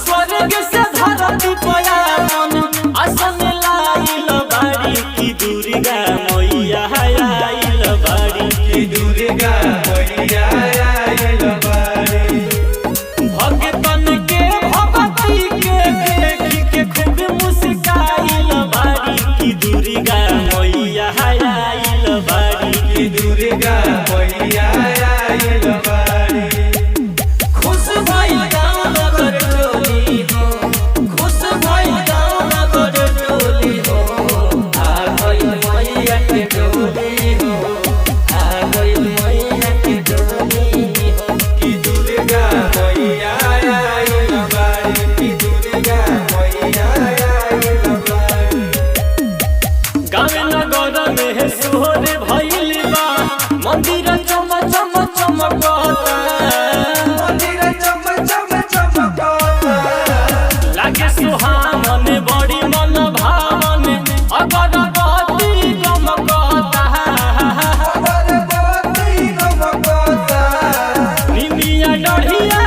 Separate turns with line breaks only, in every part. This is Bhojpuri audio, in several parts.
स्वर्ग से धरती पयावन आसन लाइल बाड़ी की दुर्गा मैया आइल बाड़ी
की दुर्गा मैया आइल बाड़ी।
भगतन के भगती के देखी के खूब मुस्काइल बाड़ी की दुर्गा मैया आइल बाड़ी
की दुर्गा मैया आइल बाड़ी।
खुश भइल गाँव नगर टोली हो, खुश भइल गाँव नगर टोली हो, आ गइल मैया के डोली हो, आ गइल मैया के डोली हो।
की दुर्गा मैया आइल बाड़ी। की दुर्गा मैया आइल बाड़ी।
गाँव नगर में सोहर भइल बा, मंदिर चम चम चमकता,
मंदिर चम चम चमकता।
लागे सुहावन बड़ी मन भावन अगरबत्ती गमकता।
अगरबत्ती गमकता।
निमिया डढ़िया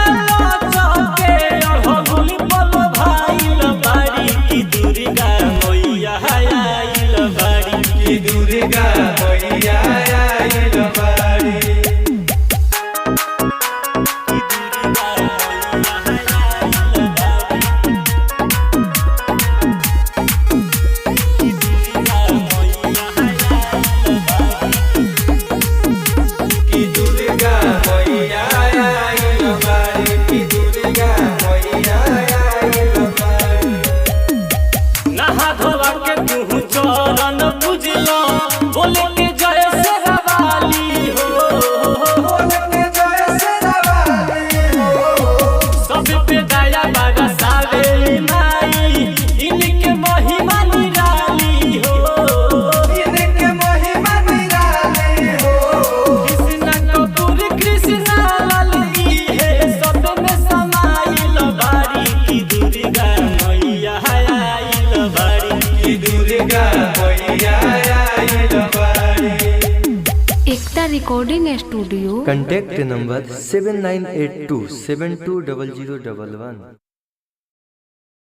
चौके अढ़गुल पल भाइल बाड़ी की दुर्गा मैया आइल बाड़ी
की दुर्गा मैया आइल बाड़ी। की दुर्गा मैया आइल बाड़ी। की दुर्गा मैया आइल बाड़ी।
नहा धोवा के तू चरण पूजलो, बोले के जय शेरावाली हो,
बोलने जय शेरावाली हो।
सब पे दया बरसावे माई, इनके महिमा निराली हो।
इनके महिमा निराली हो।
कृष्ण कपूर कृष्ण लाल की है, सब में समाइल बाड़ी की दुर्गा मैया आइल बाड़ी।
की दुर्गा मैया आइल बाड़ी।
एकता रिकॉर्डिंग स्टूडियो।
Contact number 7982720011.